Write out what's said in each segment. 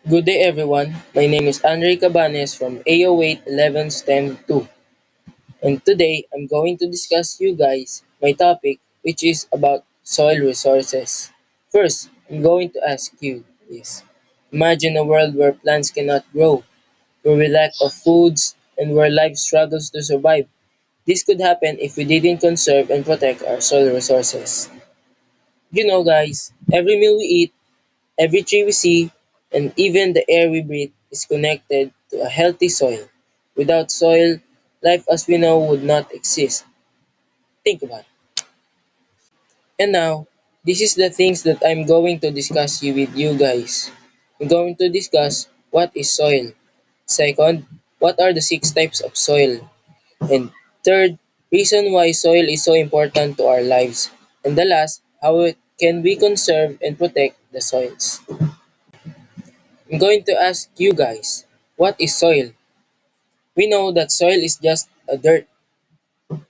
Good day everyone. My name is Andre Cabanes from AO8 11 STEM 2. And today I'm going to discuss you guys my topic which is about soil resources. First, I'm going to ask you this. Imagine a world where plants cannot grow, where we lack of foods, and where life struggles to survive. This could happen if we didn't conserve and protect our soil resources. Guys, every meal we eat, every tree we see, and even the air we breathe is connected to a healthy soil. Without soil, life as we know would not exist. Think about it. And now, this is the things that I'm going to discuss with you guys. I'm going to discuss what is soil. Second, what are the six types of soil? And third, reason why soil is so important to our lives. And the last, how can we conserve and protect the soils? I'm going to ask you guys, what is soil? We know that soil is just a dirt.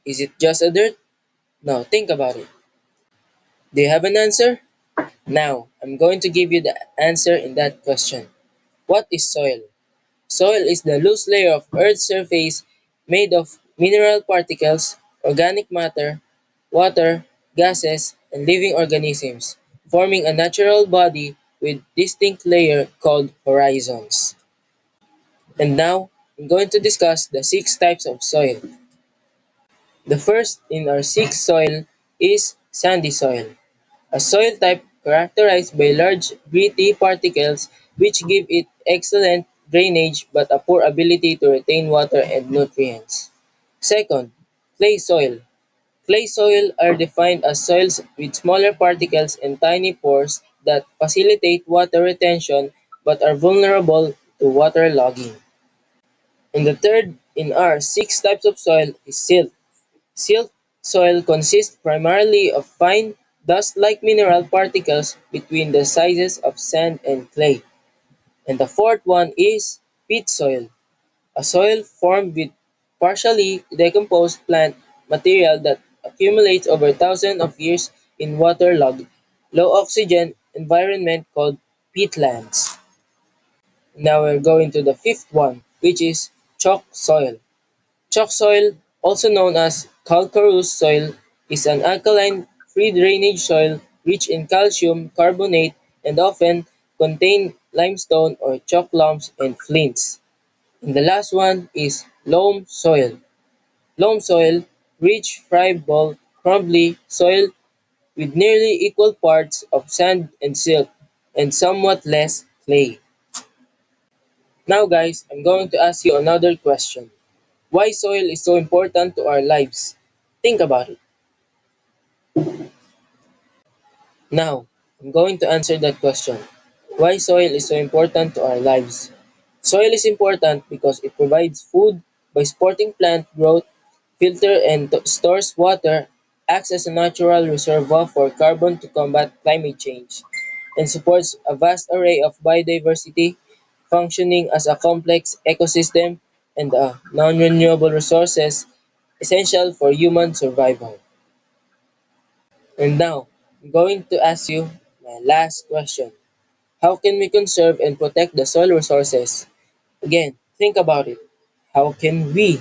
Is it just a dirt? Now think about it. Do you have an answer? Now, I'm going to give you the answer in that question. What is soil? Soil is the loose layer of Earth's surface made of mineral particles, organic matter, water, gases, and living organisms, forming a natural body with distinct layer called horizons. And now, I'm going to discuss the six types of soil. The first in our six soil is sandy soil, a soil type characterized by large gritty particles which give it excellent drainage but a poor ability to retain water and nutrients. Second, clay soil. Clay soil are defined as soils with smaller particles and tiny pores that facilitate water retention but are vulnerable to waterlogging. And the third in our six types of soil is silt. Silt soil consists primarily of fine, dust-like mineral particles between the sizes of sand and clay. And the fourth one is peat soil, a soil formed with partially decomposed plant material that accumulates over thousands of years in waterlogged, low-oxygen environment called peatlands. Now we're going to the fifth one, which is chalk soil. Chalk soil, also known as calcareous soil, is an alkaline, free-drainage soil rich in calcium carbonate and often contain limestone or chalk lumps and flints. And the last one is loam soil. Loam soil, rich, friable, crumbly soil with nearly equal parts of sand and silt, and somewhat less clay. Now guys, I'm going to ask you another question. Why soil is so important to our lives? Think about it. Now, I'm going to answer that question. Why soil is so important to our lives? Soil is important because it provides food by supporting plant growth, filter and stores water, acts as a natural reservoir for carbon to combat climate change, and supports a vast array of biodiversity, functioning as a complex ecosystem and a non-renewable resources essential for human survival. And now, I'm going to ask you my last question. How can we conserve and protect the soil resources? Again, think about it. How can we?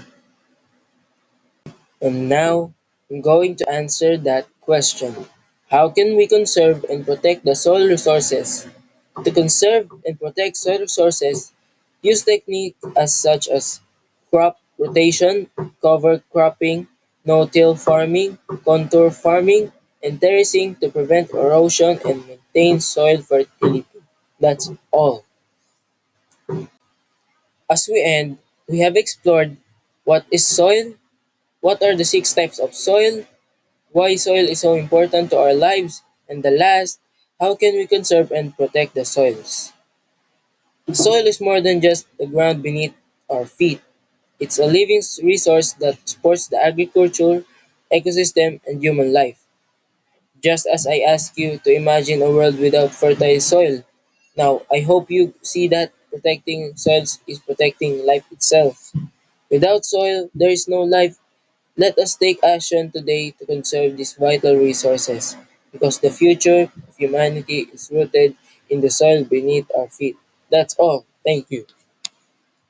And now, I'm going to answer that question. How can we conserve and protect the soil resources? To conserve and protect soil resources, use techniques as such as crop rotation, cover cropping, no-till farming, contour farming, and terracing to prevent erosion and maintain soil fertility. That's all. As we end, we have explored what is soil, what are the six types of soil, why soil is so important to our lives, and the last, how can we conserve and protect the soils. Soil is more than just the ground beneath our feet. It's a living resource that supports the agriculture, ecosystem, and human life. Just as I ask you to imagine a world without fertile soil. Now, I hope you see that protecting soils is protecting life itself. Without soil, there is no life. Let us take action today to conserve these vital resources because the future of humanity is rooted in the soil beneath our feet. That's all. Thank you.